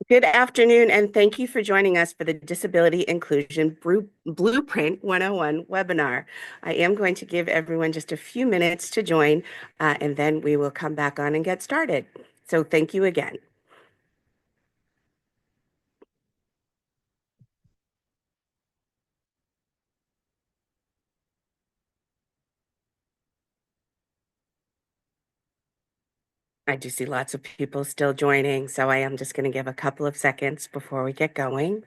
Good afternoon, and thank you for joining us for the Disability Inclusion Blueprint 101 webinar. I am going to give everyone just a few minutes to join, and then we will come back on and get started. So thank you again. I do see lots of people still joining, so I am just going to give a couple of seconds before we get going.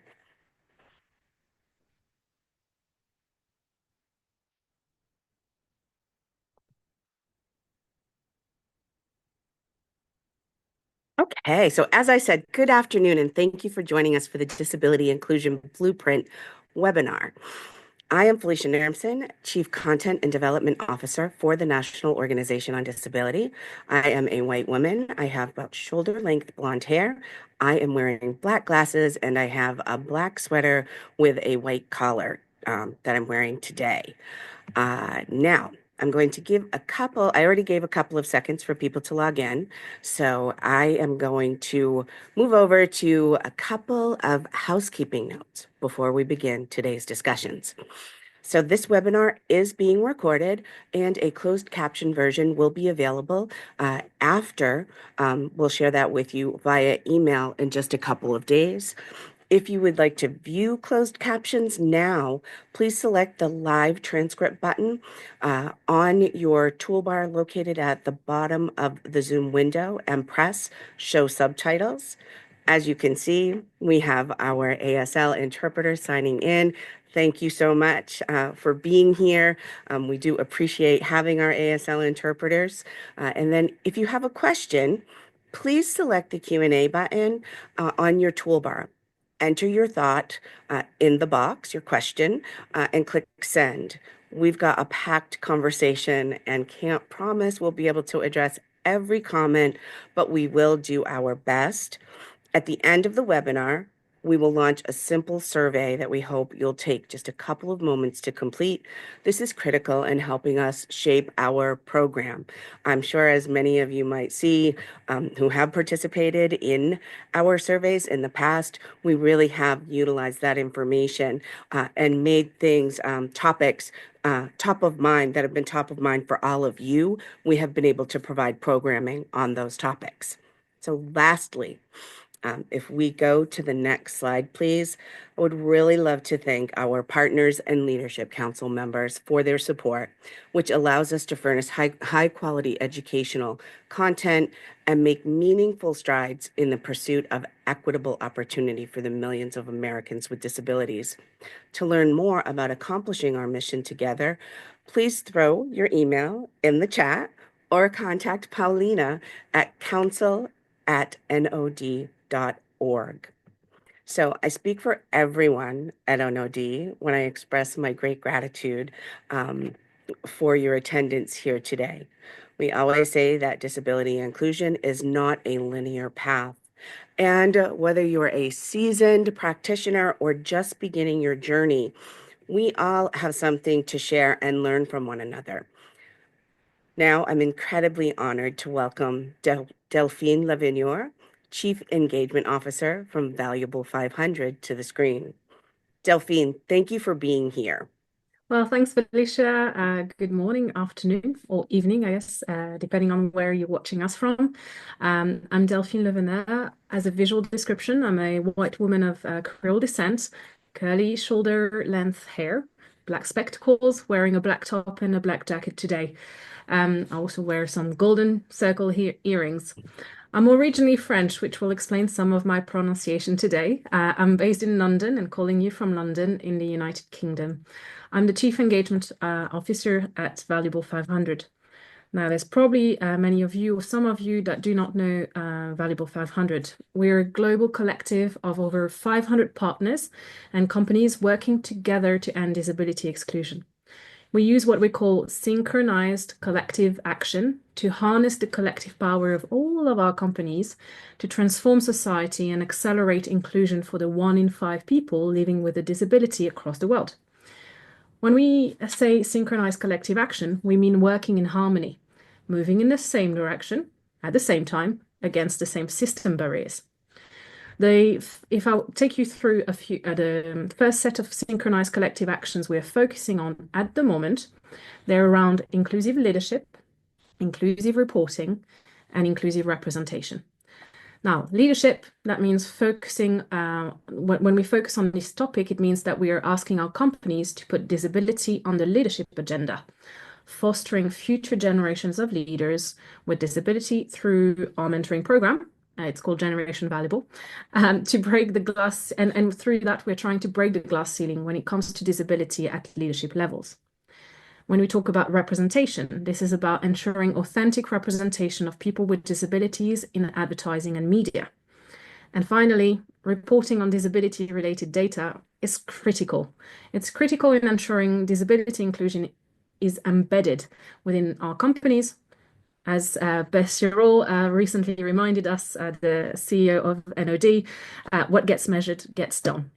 Okay, so as I said, good afternoon, and thank you for joining us for the Disability Inclusion Blueprint webinar. I am Felicia Nermson, Chief Content and Development Officer for the National Organization on Disability. I am a white woman. I have about shoulder-length blonde hair. I am wearing black glasses, and I have a black sweater with a white collar that I'm wearing today. Now, I'm going to give I already gave a couple of seconds for people to log in. So I am going to move over to a couple of housekeeping notes before we begin today's discussions. So this webinar is being recorded and a closed caption version will be available after. We'll share that with you via email in just a couple of days. If you would like to view closed captions now, please select the live transcript button on your toolbar located at the bottom of the Zoom window and press show subtitles. As you can see, we have our ASL interpreter signing in. Thank you so much for being here. We do appreciate having our ASL interpreters. And then if you have a question, please select the Q&A button on your toolbar. Enter your thought in the box, your question, and click send. We've got a packed conversation and can't promise we'll be able to address every comment, but we will do our best. At the end of the webinar, we will launch a simple survey that we hope you'll take just a couple of moments to complete. This is critical in helping us shape our program. I'm sure as many of you might see who have participated in our surveys in the past, we really have utilized that information and made things, topics top of mind that have been top of mind for all of you. We have been able to provide programming on those topics. So lastly, if we go to the next slide, please, I would really love to thank our partners and Leadership Council members for their support, which allows us to furnish high quality educational content and make meaningful strides in the pursuit of equitable opportunity for the millions of Americans with disabilities. To learn more about accomplishing our mission together, please throw your email in the chat or contact Paulina at council@nod.org. So I speak for everyone at NOD when I express my great gratitude for your attendance here today. We always say that disability inclusion is not a linear path. And whether you're a seasoned practitioner or just beginning your journey, we all have something to share and learn from one another. Now, I'm incredibly honored to welcome Delphine Lavigneur, Chief Engagement Officer from Valuable 500, to the screen. Delphine, thank you for being here. Well, thanks, Felicia. Good morning, afternoon, or evening, I guess, depending on where you're watching us from. I'm Delphine Levener. As a visual description, I'm a white woman of Creole descent, curly shoulder-length hair, black spectacles, wearing a black top and a black jacket today. I also wear some golden circle earrings. I'm originally French, which will explain some of my pronunciation today. I'm based in London and calling you from London in the United Kingdom. I'm the Chief Engagement Officer at Valuable 500. Now, there's probably many of you or some of you that do not know Valuable 500. We're a global collective of over 500 partners and companies working together to end disability exclusion. We use what we call synchronized collective action to harness the collective power of all of our companies to transform society and accelerate inclusion for the 1 in 5 people living with a disability across the world. When we say synchronized collective action, we mean working in harmony, moving in the same direction at the same time against the same system barriers. If I take you through the first set of synchronized collective actions we're focusing on at the moment, they're around inclusive leadership, inclusive reporting, and inclusive representation. Now, leadership, that means focusing, when we focus on this topic, it means that we are asking our companies to put disability on the leadership agenda, fostering future generations of leaders with disability through our mentoring program. It's called Generation Valuable, to break the glass. And through that, we're trying to break the glass ceiling when it comes to disability at leadership levels. When we talk about representation, this is about ensuring authentic representation of people with disabilities in advertising and media. And finally, reporting on disability-related data is critical. It's critical in ensuring disability inclusion is embedded within our companies. As Beth Sherrill recently reminded us, the CEO of NOD, what gets measured gets done.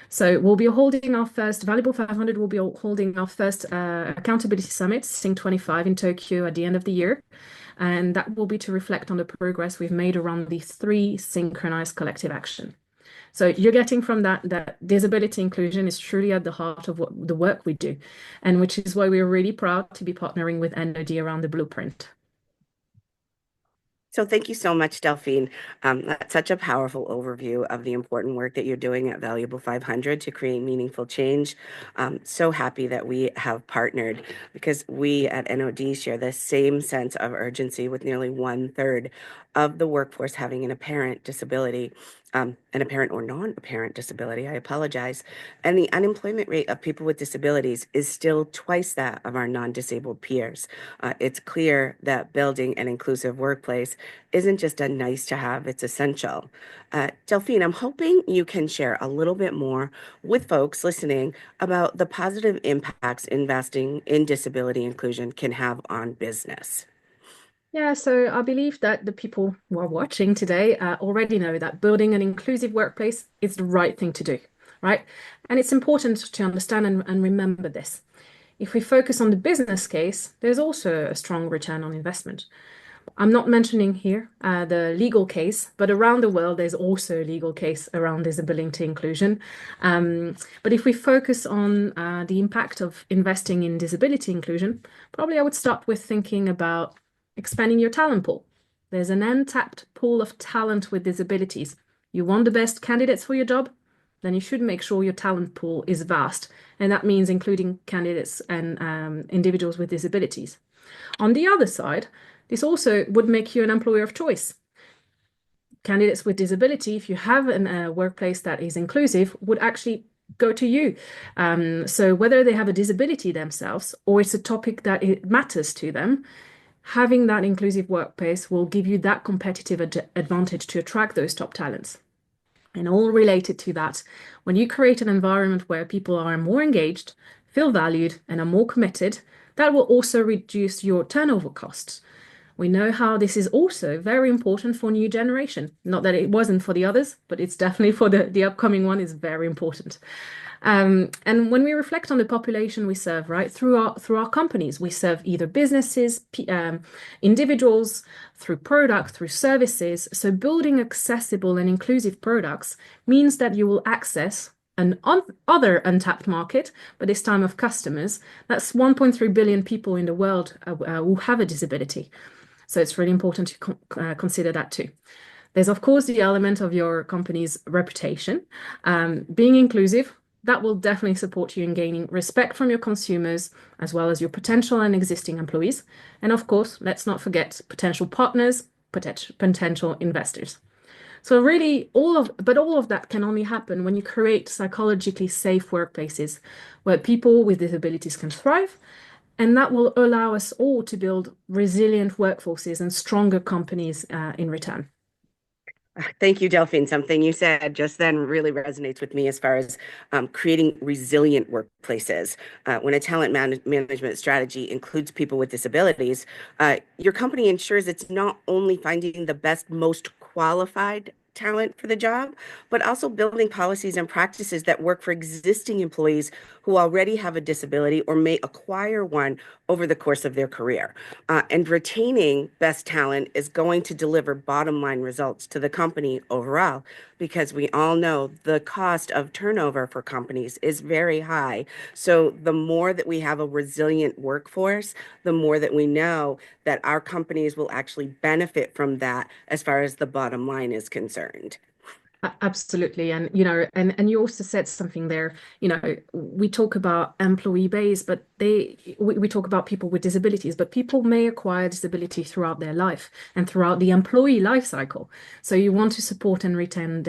So we'll be holding our first Valuable 500. We'll be holding our first Accountability Summit, Sync 25 in Tokyo at the end of the year. And that will be to reflect on the progress we've made around the 3 synchronized collective action. So you're getting from that disability inclusion is truly at the heart of what the work we do, and which is why we're really proud to be partnering with NOD around the blueprint. So thank you so much, Delphine. That's such a powerful overview of the important work that you're doing at Valuable 500 to create meaningful change. So happy that we have partnered because we at NOD share the same sense of urgency with nearly 1/3 of the workforce having an apparent disability. An apparent or non-apparent disability, I apologize. And the unemployment rate of people with disabilities is still twice that of our non-disabled peers. It's clear that building an inclusive workplace isn't just a nice to have, it's essential. Delphine, I'm hoping you can share a little bit more with folks listening about the positive impacts investing in disability inclusion can have on business. Yeah, so I believe that the people who are watching today already know that building an inclusive workplace is the right thing to do, right? And it's important to understand and remember this. If we focus on the business case, there's also a strong return on investment. I'm not mentioning here the legal case, but around the world, there's also a legal case around disability inclusion. But if we focus on the impact of investing in disability inclusion, probably I would start with thinking about expanding your talent pool. There's an untapped pool of talent with disabilities. You want the best candidates for your job? Then you should make sure your talent pool is vast. And that means including candidates and individuals with disabilities. On the other side, this also would make you an employer of choice. Candidates with disability, if you have a workplace that is inclusive, would actually go to you. So whether they have a disability themselves or it's a topic that it matters to them, having that inclusive workplace will give you that competitive advantage to attract those top talents. And all related to that, when you create an environment where people are more engaged, feel valued, and are more committed, that will also reduce your turnover costs. We know how this is also very important for new generation. Not that it wasn't for the others, but it's definitely for the upcoming one is very important. And when we reflect on the population we serve, right, through our companies, we serve either businesses, individuals, through product, through services. So building accessible and inclusive products means that you will access an other untapped market, but this time of customers. That's 1.3 billion people in the world who have a disability. So it's really important to consider that too. There's, of course, the element of your company's reputation. Being inclusive, that will definitely support you in gaining respect from your consumers, as well as your potential and existing employees. And of course, let's not forget potential partners, potential investors. So really, all of that can only happen when you create psychologically safe workplaces where people with disabilities can thrive. And that will allow us all to build resilient workforces and stronger companies in return. Thank you, Delphine. Something you said just then really resonates with me as far as creating resilient workplaces. When a talent management strategy includes people with disabilities, your company ensures it's not only finding the best, most qualified talent for the job, but also building policies and practices that work for existing employees who already have a disability or may acquire one over the course of their career. And retaining best talent is going to deliver bottom line results to the company overall, because we all know the cost of turnover for companies is very high. So the more that we have a resilient workforce, the more that we know that our companies will actually benefit from that as far as the bottom line is concerned. Absolutely. And, and you also said something there, we talk about employee base, but we talk about people with disabilities, but people may acquire disability throughout their life and throughout the employee life cycle. So you want to support and retain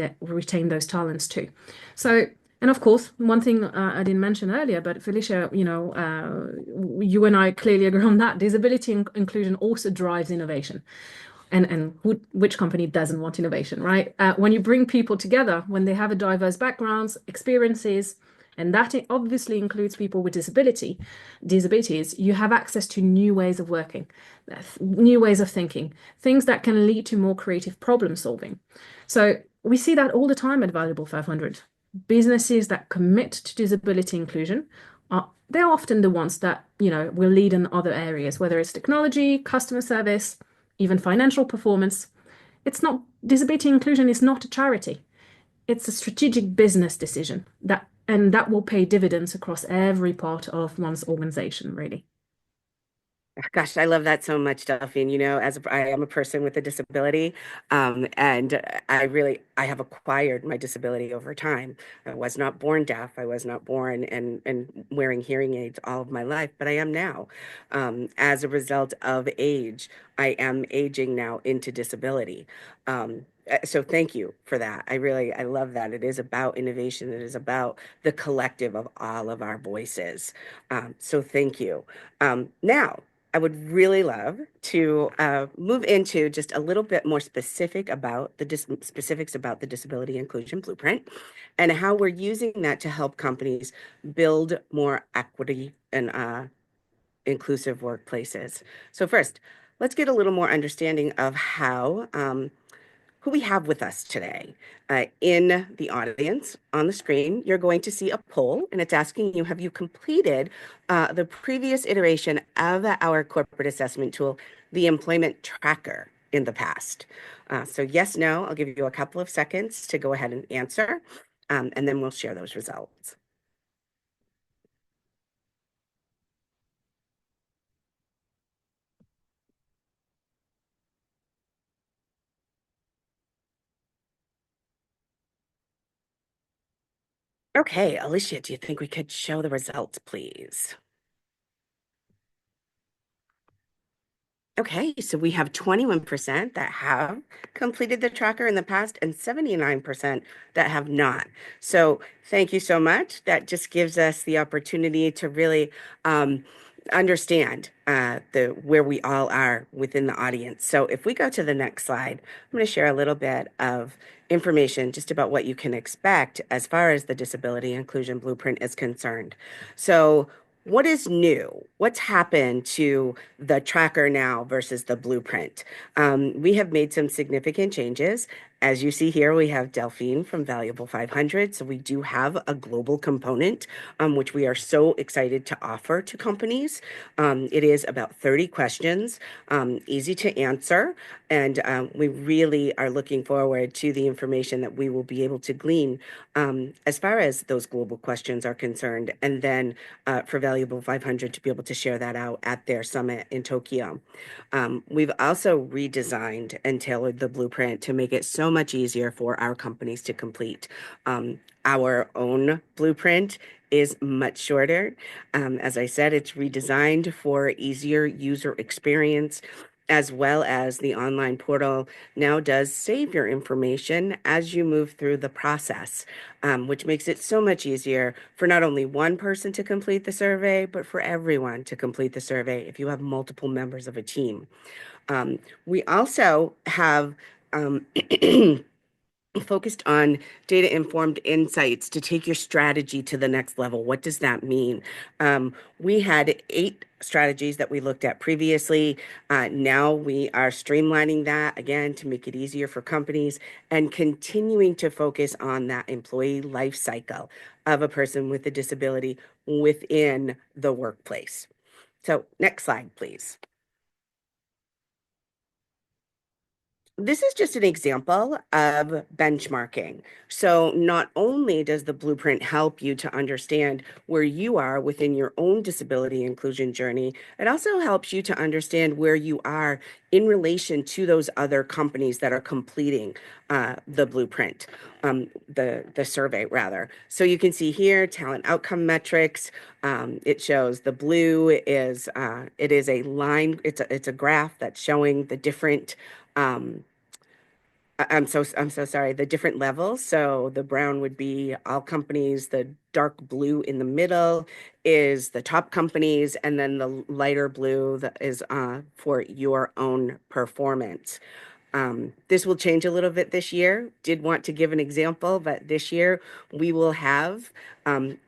those talents too. So, and of course, one thing I didn't mention earlier, but Felicia, you and I clearly agree on that. Disability inclusion also drives innovation. And which company doesn't want innovation, right? When you bring people together, when they have a diverse backgrounds, experiences, and that obviously includes people with disabilities, you have access to new ways of working, new ways of thinking, things that can lead to more creative problem solving. So we see that all the time at Valuable 500. Businesses that commit to disability inclusion they're often the ones that, will lead in other areas, whether it's technology, customer service, even financial performance. It's not Disability inclusion is not a charity. It's a strategic business decision that will pay dividends across every part of one's organization, really. Gosh, I love that so much, Delphine. I am a person with a disability, and I have acquired my disability over time. I was not born deaf. I was not born and wearing hearing aids all of my life, but I am now. As a result of age, I am aging now into disability. So thank you for that. I love that. It is about innovation. It is about the collective of all of our voices. So thank you. Now, I would really love to move into just a little bit more specifics about the Disability Inclusion Blueprint and how we're using that to help companies build more equity and inclusive workplaces. So first, let's get a little more understanding of who we have with us today. In the audience on the screen, you're going to see a poll, and it's asking you, have you completed the previous iteration of our corporate assessment tool, the employment tracker, in the past? So yes, no, I'll give you a couple of seconds to go ahead and answer, and then we'll share those results. Okay, Alicia, do you think we could show the results, please? Okay, so we have 21% that have completed the tracker in the past and 79% that have not. So thank you so much. That just gives us the opportunity to really understand where we all are within the audience. So if we go to the next slide, I'm going to share a little bit of information just about what you can expect as far as the Disability Inclusion Blueprint is concerned. So what is new? What's happened to the tracker now versus the blueprint? We have made some significant changes. As you see here, we have Delphine from Valuable 500. So we do have a global component, which we are so excited to offer to companies. It is about 30 questions, easy to answer. And we really are looking forward to the information that we will be able to glean as far as those global questions are concerned. And then for Valuable 500 to be able to share that out at their summit in Tokyo. We've also redesigned and tailored the blueprint to make it so much easier for our companies to complete. Our own blueprint is much shorter. As I said, it's redesigned for easier user experience, as well as the online portal now does save your information as you move through the process, which makes it so much easier for not only one person to complete the survey, but for everyone to complete the survey if you have multiple members of a team. We also have focused on data-informed insights to take your strategy to the next level. What does that mean? We had 8 strategies that we looked at previously. Now we are streamlining that again to make it easier for companies and continuing to focus on that employee life cycle of a person with a disability within the workplace. So next slide, please. This is just an example of benchmarking. So, not only does the blueprint help you to understand where you are within your own disability inclusion journey, it also helps you to understand where you are in relation to those other companies that are completing the blueprint, the survey rather. So you can see here talent outcome metrics. It shows the blue is it is a line. It's a graph that's showing the different um, I'm so sorry. The different levels. So the brown would be all companies. The dark blue in the middle is the top companies, and then the lighter blue that is for your own performance. This will change a little bit this year. Did want to give an example, but this year we will have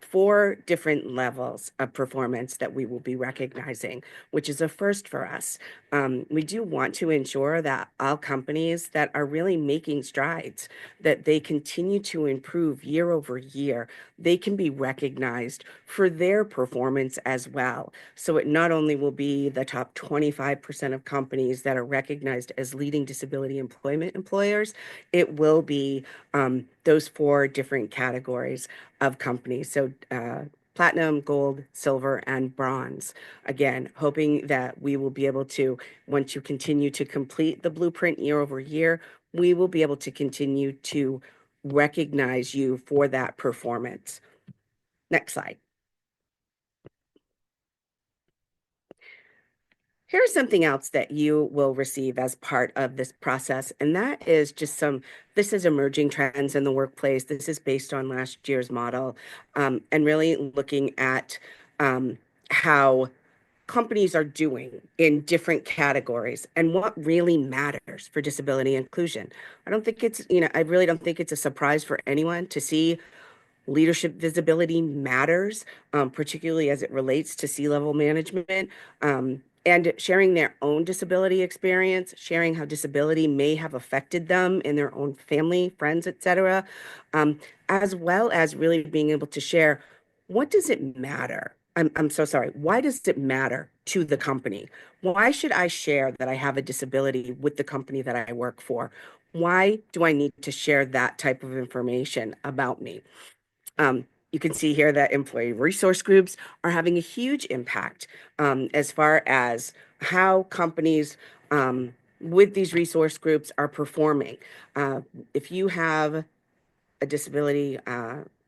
four different levels of performance that we will be recognizing, which is a first for us. We do want to ensure that all companies that are really making strides, that they continue to improve year over year, they can be recognized for their performance as well. So it not only will be the top 25% of companies that are recognized as leading disability employment employers, it will be those four different categories of companies. So platinum, gold, silver, and bronze. Again, hoping that we will be able to, once you continue to complete the blueprint year over year, we will be able to continue to recognize you for that performance. Next slide. Here's something else that you will receive as part of this process, and that is just this is emerging trends in the workplace. This is based on last year's model, and really looking at how companies are doing in different categories and what really matters for disability inclusion. I don't think I really don't think it's a surprise for anyone to see leadership visibility matters, particularly as it relates to C-level management, and sharing their own disability experience, sharing how disability may have affected them in their own family, friends, etc., as well as really being able to share what does it matter? I'm so sorry. Why does it matter to the company? Why should I share that I have a disability with the company that I work for? Why do I need to share that type of information about me? You can see here that employee resource groups are having a huge impact as far as how companies with these resource groups are performing. Uh, if you have a disability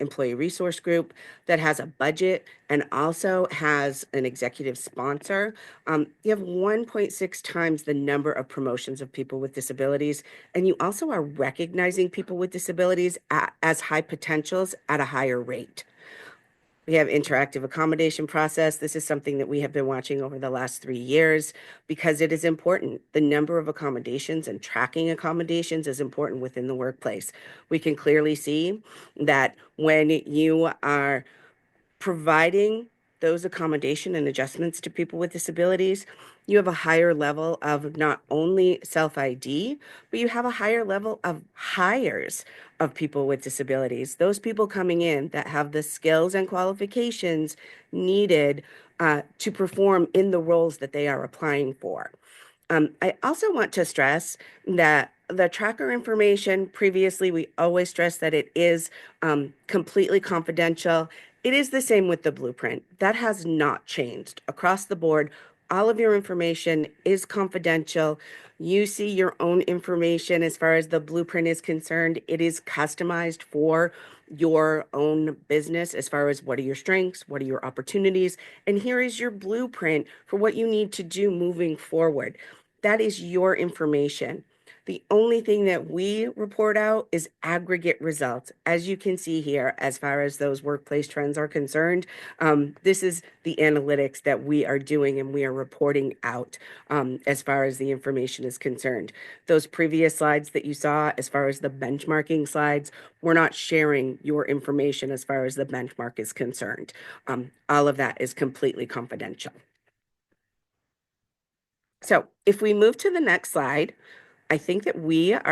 employee resource group that has a budget and also has an executive sponsor, you have 1.6 times the number of promotions of people with disabilities. And you also are recognizing people with disabilities as high potentials at a higher rate. We have interactive accommodation process. This is something that we have been watching over the last 3 years because it is important. The number of accommodations and tracking accommodations is important within the workplace. We can clearly see that when you are providing those accommodation and adjustments to people with disabilities, you have a higher level of not only self ID, but you have a higher level of hires of people with disabilities. Those people coming in that have the skills and qualifications needed to perform in the roles that they are applying for. I also want to stress that the tracker information previously, we always stress that it is completely confidential. It is the same with the blueprint. That has not changed across the board. All of your information is confidential. You see your own information as far as the blueprint is concerned. It is customized for your own business as far as what are your strengths, what are your opportunities, and here is your blueprint for what you need to do moving forward. That is your information. The only thing that we report out is aggregate results. As you can see here, as far as those workplace trends are concerned, this is the analytics that we are doing and we are reporting out as far as the information is concerned. Those previous slides that you saw, as far as the benchmarking slides, we're not sharing your information as far as the benchmark is concerned. All of that is completely confidential. So if we move to the next slide, I think that we're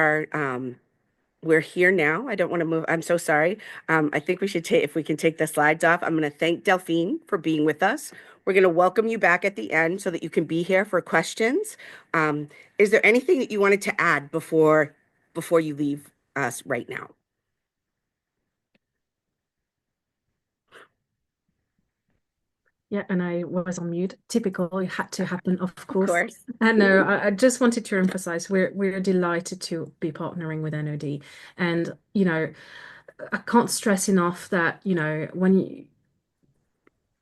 here now. I don't want to move. I'm so sorry. I think we should take, if we can take the slides off. I'm going to thank Delphine for being with us. We're going to welcome you back at the end so that you can be here for questions. Um, is there anything that you wanted to add before you leave us right now? Yeah, and I was on mute. Typical, it had to happen, of Of course. course. And no, I just wanted to emphasize we're delighted to be partnering with NOD. And, I can't stress enough that,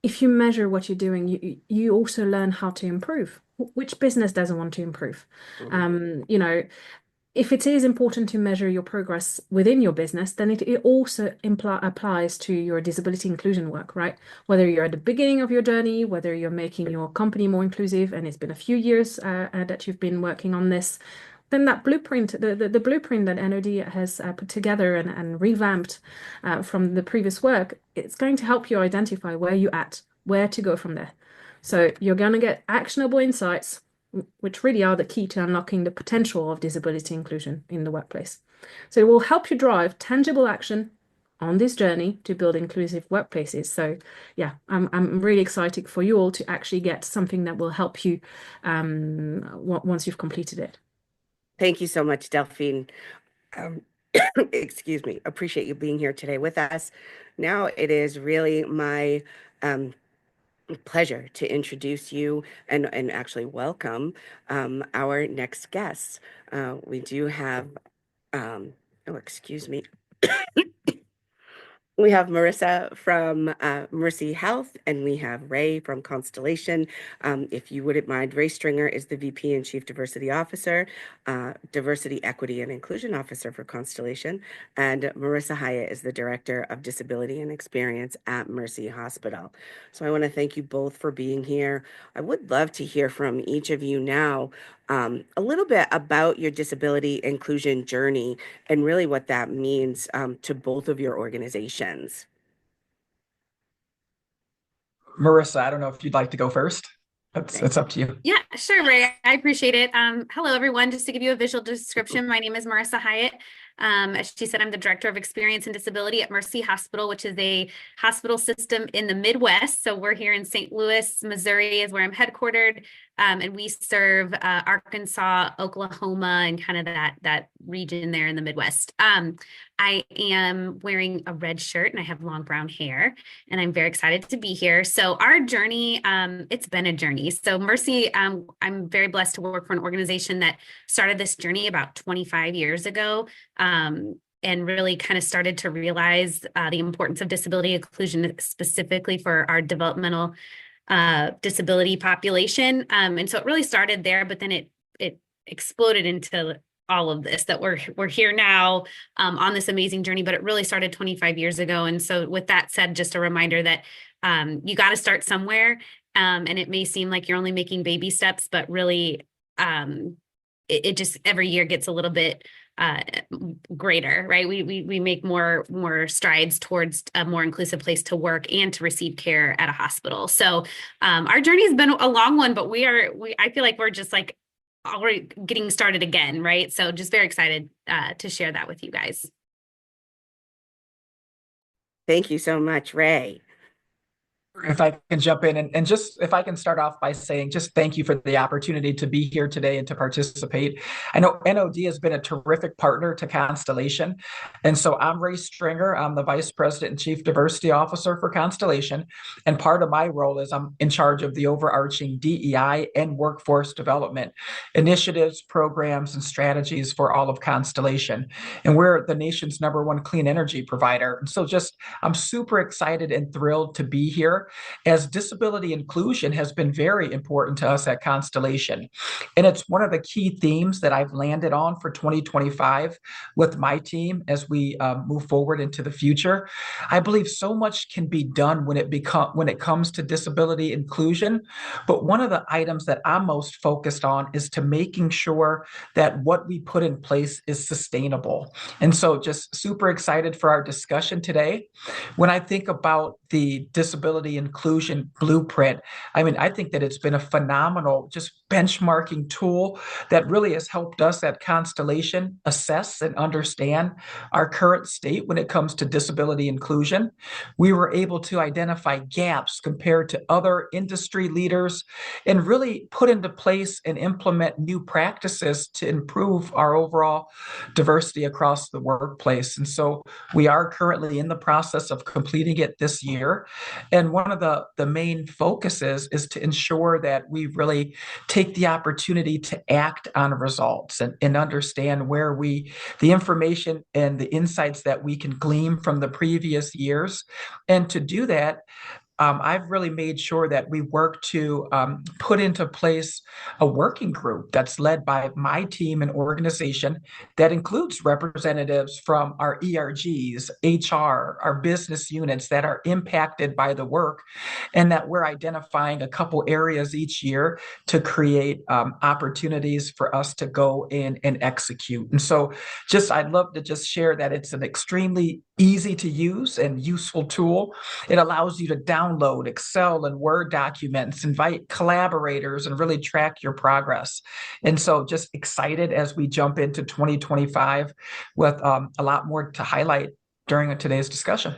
if you measure what you're doing, you also learn how to improve. Which business doesn't want to improve? Mhm. Um, if it is important to measure your progress within your business, then it also applies to your disability inclusion work, right? Whether you're at the beginning of your journey, whether you're making your company more inclusive, and it's been a few years that you've been working on this, then that blueprint, the blueprint that NOD has put together and revamped from the previous work, it's going to help you identify where you're at, where to go from there. So you're going to get actionable insights which really are the key to unlocking the potential of disability inclusion in the workplace. So it will help you drive tangible action on this journey to build inclusive workplaces. So yeah, I'm really excited for you all to actually get something that will help you once you've completed it. Thank you so much, Delphine. Um, excuse me. Appreciate you being here today with us. Now it is really my um, pleasure to introduce you and actually welcome our next guests. We do have, oh, excuse me. We have Marissa from Mercy Health, and we have Ray from Constellation. If you wouldn't mind, Ray Stringer is the VP and Chief Diversity Officer, Diversity, Equity, and Inclusion Officer for Constellation, and Marissa Hyatt is the Director of Disability and Experience at Mercy Hospital. So I want to thank you both for being here. I would love to hear from each of you now a little bit about your disability inclusion journey and really what that means to both of your organizations. Marissa, I don't know if you'd like to go first. Right. It's up to you. Yeah, sure, Ray. I appreciate it. Hello, everyone. Just to give you a visual description, my name is Marissa Hyatt. As she said, I'm the Director of Experience and Disability at Mercy Hospital, which is a hospital system in the Midwest. So we're here in St. Louis, Missouri is where I'm headquartered. And we serve Arkansas, Oklahoma, and kind of that region there in the Midwest. I am wearing a red shirt and I have long brown hair, and I'm very excited to be here. So our journey, it's been a journey. So Mercy, I'm very blessed to work for an organization that started this journey about 25 years ago. And really kind of started to realize the importance of disability inclusion, specifically for our developmental disability population. And so it really started there, but then it exploded into all of this that we're here now on this amazing journey, but it really started 25 years ago. And so with that said, just a reminder that you got to start somewhere. And it may seem like you're only making baby steps, but really it just every year gets a little bit greater, right? We make more strides towards a more inclusive place to work and to receive care at a hospital. So our journey has been a long one, but I feel like we're just like already getting started again, right? So just very excited to share that with you guys. Thank you so much, Ray. If I can jump in and just if I can start off by saying just thank you for the opportunity to be here today and to participate. I know NOD has been a terrific partner to Constellation. And so I'm Ray Stringer. I'm the Vice President and Chief Diversity Officer for Constellation. And part of my role is I'm in charge of the overarching DEI and workforce development initiatives, programs, and strategies for all of Constellation. And we're the nation's #1 clean energy provider. And so I'm super excited and thrilled to be here as disability inclusion has been very important to us at Constellation. And it's one of the key themes that I've landed on for 2025 with my team as we move forward into the future. I believe so much can be done when it comes to disability inclusion. But one of the items that I'm most focused on is to making sure that what we put in place is sustainable. And so just super excited for our discussion today. When I think about the disability inclusion blueprint, I mean, I think that it's been a phenomenal, just benchmarking tool that really has helped us at Constellation assess and understand our current state when it comes to disability inclusion. We were able to identify gaps compared to other industry leaders and really put into place and implement new practices to improve our overall diversity across the workplace. And so we are currently in the process of completing it this year. And one of the main focuses is to ensure that we really take the opportunity to act on results and understand where the information and the insights that we can glean from the previous years. And to do that, I've really made sure that we work to put into place a working group that's led by my team and organization that includes representatives from our ERGs, HR, our business units that are impacted by the work, and that we're identifying a couple areas each year to create opportunities for us to go in and execute. And so I'd love to just share that it's an extremely easy to use and useful tool. It allows you to download Excel and Word documents, invite collaborators, and really track your progress. And so just excited as we jump into 2025 with a lot more to highlight during today's discussion.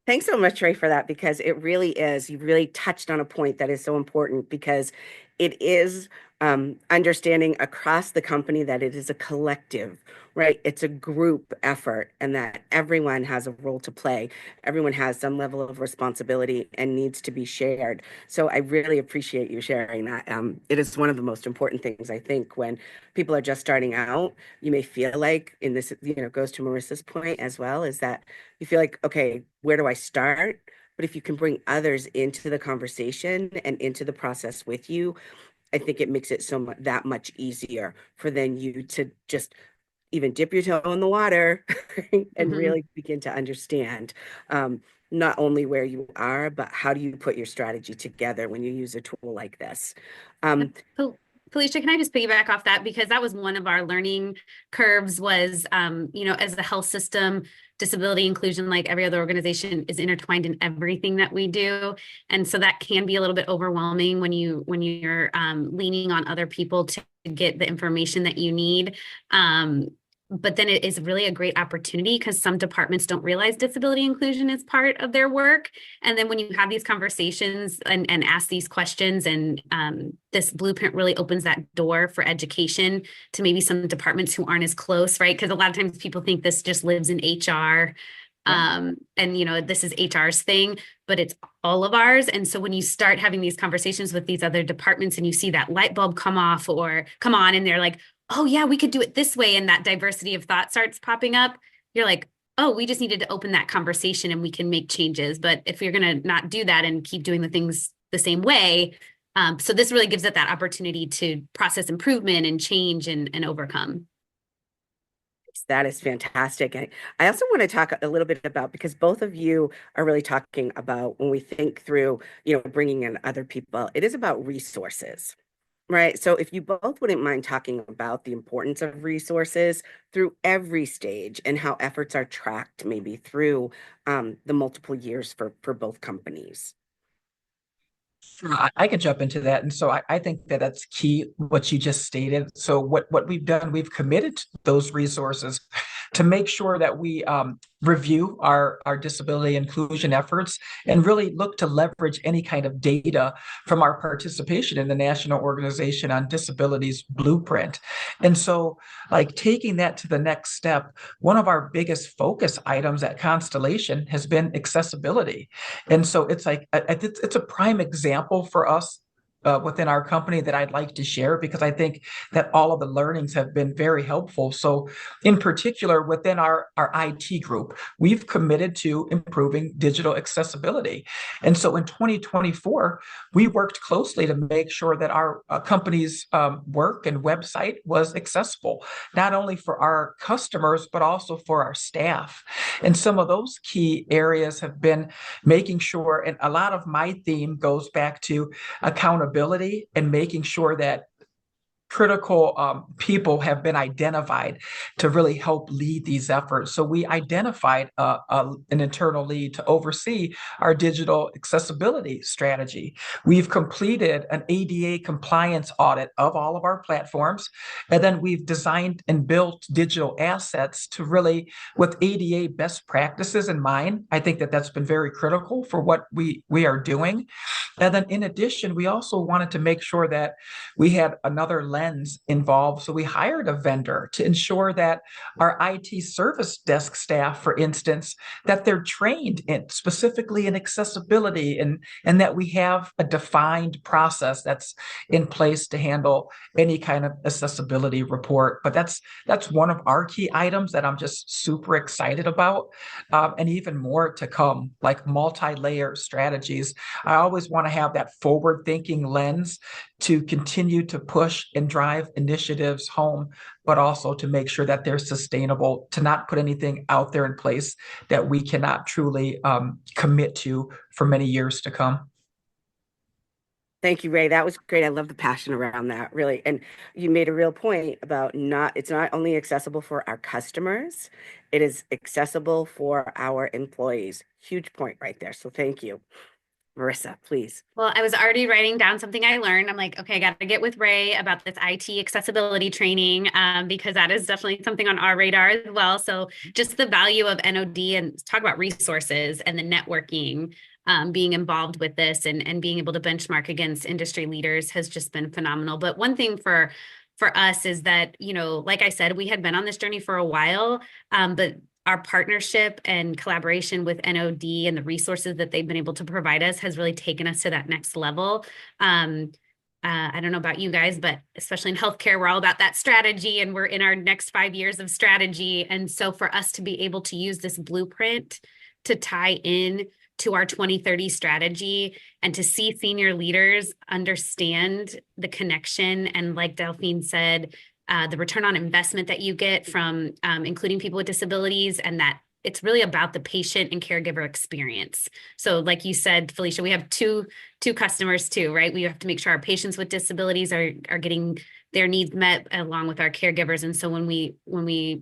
Thanks so much, Ray, for that, because it really is. You really touched on a point that is so important because it is understanding across the company that it is a collective, right? It's a group effort and that everyone has a role to play. Everyone has some level of responsibility and needs to be shared. So I really appreciate you sharing that. It is one of the most important things, I think, when people are just starting out. You may feel like, in this, goes to Marissa's point as well, is that you feel like, okay, where do I start? But if you can bring others into the conversation and into the process with you, I think it makes it that much easier for then you to just even dip your toe in the water and really begin to understand not only where you are, but how do you put your strategy together when you use a tool like this. Felicia, can I just piggyback off that? Because that was one of our learning curves was, as the health system, disability inclusion, like every other organization, is intertwined in everything that we do. And so that can be a little bit overwhelming when you're leaning on other people to get the information that you need. But then it is really a great opportunity because some departments don't realize disability inclusion is part of their work. And then when you have these conversations and ask these questions, and this blueprint really opens that door for education to maybe some departments who aren't as close, right? Because a lot of times people think this just lives in HR. And this is HR's thing, but it's all of ours. And so when you start having these conversations with these other departments and you see that light bulb come off or come on, and they're like, oh yeah, we could do it this way, and that diversity of thought starts popping up, you're like, oh, we just needed to open that conversation and we can make changes. But if you're going to not do that and keep doing the things the same way, so this really gives it that opportunity to process improvement and change and overcome. That is fantastic. I also want to talk a little bit about, because both of you are really talking about when we think through, bringing in other people, it is about resources, right? So if you both wouldn't mind talking about the importance of resources through every stage and how efforts are tracked maybe through the multiple years for both companies. I can jump into that. And so I think that that's key, what you just stated. So what we've done, we've committed to those resources to make sure that we review our disability inclusion efforts and really look to leverage any kind of data from our participation in the National Organization on Disabilities Blueprint. And so, like, taking that to the next step, one of our biggest focus items at Constellation has been accessibility. And so it's a prime example for us within our company that I'd like to share, because I think that all of the learnings have been very helpful. So in particular, within our IT group, we've committed to improving digital accessibility. And so in 2024, we worked closely to make sure that our company's work and website was accessible, not only for our customers, but also for our staff. And some of those key areas have been making sure, and a lot of my theme goes back to accountability and making sure that critical people have been identified to really help lead these efforts. So we identified an internal lead to oversee our digital accessibility strategy. We've completed an ADA compliance audit of all of our platforms, and then we've designed and built digital assets to really, with ADA best practices in mind. I think that that's been very critical for what we are doing. And then in addition, we also wanted to make sure that we had another lens involved. So we hired a vendor to ensure that our IT service desk staff, for instance, that they're trained in specifically in accessibility, and that we have a defined process that's in place to handle any kind of accessibility report. But that's one of our key items that I'm just super excited about, and even more to come, like multi-layer strategies. I always want to have that forward-thinking lens to continue to push and drive initiatives home, but also to make sure that they're sustainable, to not put anything out there in place that we cannot truly commit to for many years to come. Thank you, Ray. That was great. I love the passion around that, really. And you made a real point about it's not only accessible for our customers, it is accessible for our employees. Huge point right there. So thank you. Marissa, please. Well, I was already writing down something I learned. I'm like, okay, I got to get with Ray about this IT accessibility training, because that is definitely something on our radar as well. So just the value of NOD, and talk about resources and the networking, being involved with this and being able to benchmark against industry leaders has just been phenomenal. But one thing for us is that, like I said, we had been on this journey for a while, but our partnership and collaboration with NOD and the resources that they've been able to provide us has really taken us to that next level. I don't know about you guys, but especially in healthcare, we're all about that strategy, and we're in our next 5 years of strategy. And so for us to be able to use this blueprint to tie in to our 2030 strategy and to see senior leaders understand the connection, and like Delphine said, the return on investment that you get from including people with disabilities, and that it's really about the patient and caregiver experience. So like you said, Felicia, we have two customers too, right? We have to make sure our patients with disabilities are getting their needs met along with our caregivers. And so when we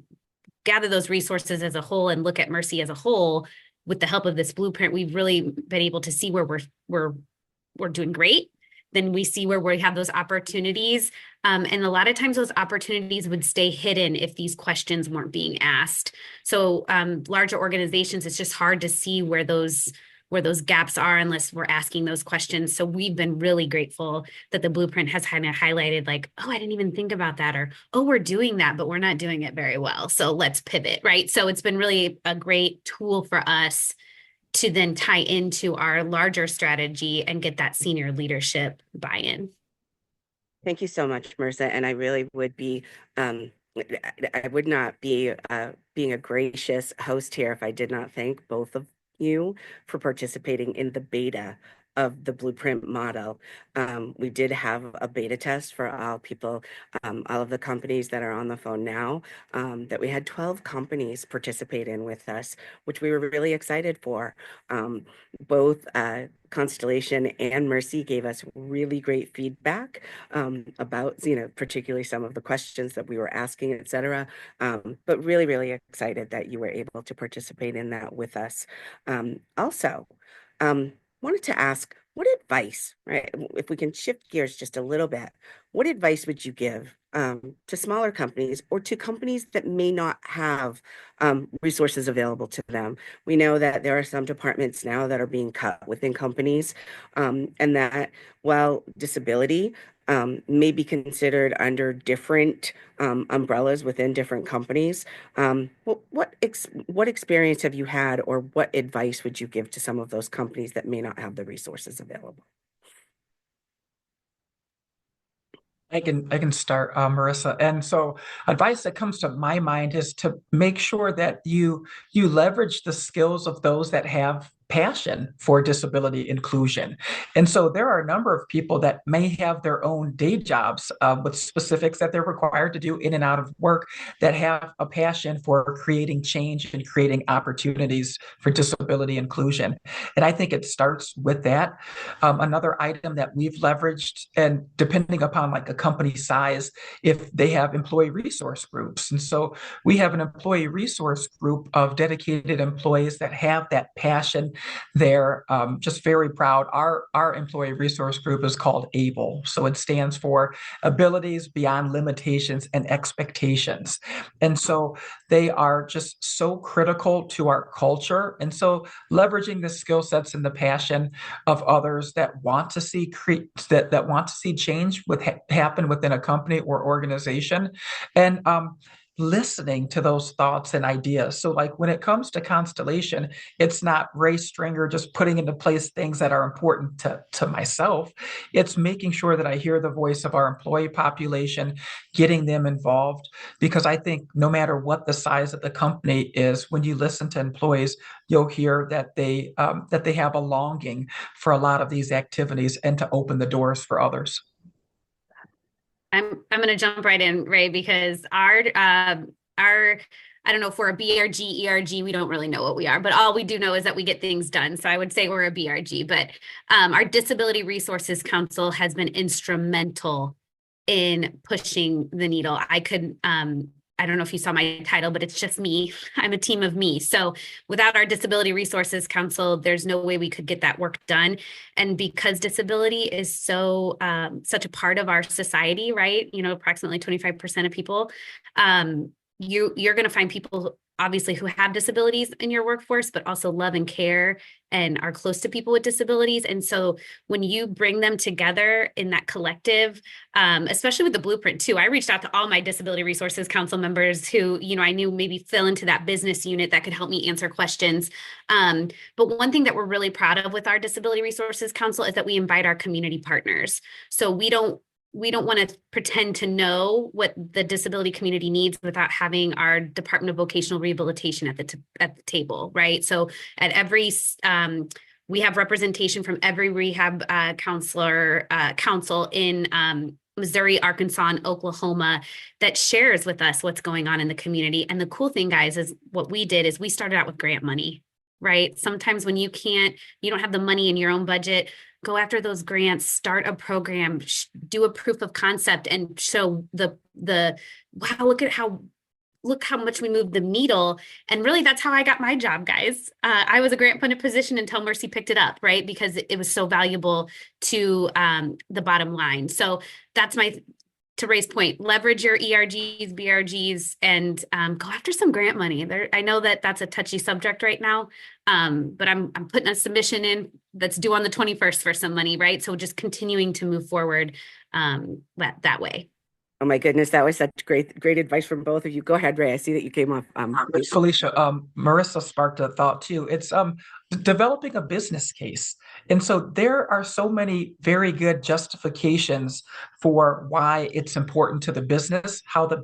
gather those resources as a whole and look at Mercy as a whole, with the help of this blueprint, we've really been able to see where we're doing great. Then we see where we have those opportunities. And a lot of times those opportunities would stay hidden if these questions weren't being asked. So larger organizations, it's just hard to see where those gaps are unless we're asking those questions. So we've been really grateful that the blueprint has kind of highlighted like, oh, I didn't even think about that, or, oh, we're doing that, but we're not doing it very well. So let's pivot, right? So it's been really a great tool for us to then tie into our larger strategy and get that senior leadership buy-in. Thank you so much, Marissa. And I really would be, I would not be being a gracious host here if I did not thank both of you for participating in the beta of the blueprint model. We did have a beta test for all people, all of the companies that are on the phone now, that we had 12 companies participate in with us, which we were really excited for. Both Constellation and Mercy gave us really great feedback about, particularly some of the questions that we were asking, et cetera. But really, really excited that you were able to participate in that with us. Also, wanted to ask, what advice, right? If we can shift gears just a little bit, what advice would you give to smaller companies or to companies that may not have resources available to them? We know that there are some departments now that are being cut within companies, and that while disability may be considered under different umbrellas within different companies. What experience have you had, or what advice would you give to some of those companies that may not have the resources available? I can start, Marissa. And so advice that comes to my mind is to make sure that you leverage the skills of those that have passion for disability inclusion. And so there are a number of people that may have their own day jobs with specifics that they're required to do in and out of work that have a passion for creating change and creating opportunities for disability inclusion. And I think it starts with that. Another item that we've leveraged, and depending upon like a company size, if they have employee resource groups. And so we have an employee resource group of dedicated employees that have that passion. They're just very proud. Our employee resource group is called ABLE. So it stands for Abilities Beyond Limitations and Expectations. And so they are just so critical to our culture. And so leveraging the skill sets and the passion of others that want to see that want to see change happen within a company or organization, and listening to those thoughts and ideas. So like when it comes to Constellation, it's not Ray Stringer just putting into place things that are important to myself. It's making sure that I hear the voice of our employee population, getting them involved, because I think no matter what the size of the company is, when you listen to employees, you'll hear that they have a longing for a lot of these activities and to open the doors for others. I'm going to jump right in, Ray, because our I don't know if we're a BRG, ERG, we don't really know what we are, but all we do know is that we get things done. So I would say we're a BRG, but our Disability Resources Council has been instrumental in pushing the needle. I don't know if you saw my title, but it's just me. I'm a team of me. So without our Disability Resources Council, there's no way we could get that work done. And because disability is so such a part of our society, right? You know, approximately 25% of people, you're going to find people obviously who have disabilities in your workforce, but also love and care and are close to people with disabilities. And so when you bring them together in that collective, especially with the blueprint too, I reached out to all my Disability Resources Council members who, you know, I knew maybe fell into that business unit that could help me answer questions. But one thing that we're really proud of with our Disability Resources Council is that we invite our community partners. So we don't want to pretend to know what the disability community needs without having our Department of Vocational Rehabilitation at the table, right? So at every we have representation from every rehab council in Missouri, Arkansas, and Oklahoma that shares with us what's going on in the community. And the cool thing, guys, is what we did is we started out with grant money, right? Sometimes when you don't have the money in your own budget, go after those grants, start a program, do a proof of concept, and show the wow, look how much we moved the needle. And really, that's how I got my job, guys. I was a grant funded position until Mercy picked it up, right? Because it was so valuable to the bottom line. So that's to Ray's point, leverage your ERGs, BRGs, and go after some grant money. I know that that's a touchy subject right now, but I'm putting a submission in that's due on the 21st for some money, right? So just continuing to move forward that way. Oh my goodness, that was such great advice from both of you. Go ahead, Ray. I see that you came off. Felicia, Marissa sparked a thought too. It's developing a business case. And so there are so many very good justifications for why it's important to the business, how the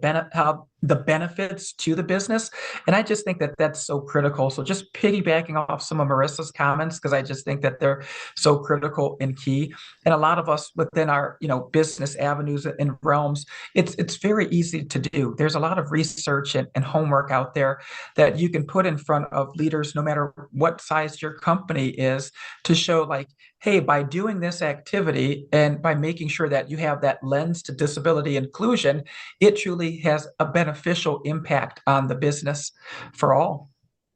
benefits to the business. And I just think that that's so critical. So just piggybacking off some of Marissa's comments, because I just think that they're so critical and key. And a lot of us within our, business avenues and realms, it's very easy to do. There's a lot of research and homework out there that you can put in front of leaders, no matter what size your company is, to show like, hey, by doing this activity and by making sure that you have that lens to disability inclusion, it truly has a beneficial impact on the business for all.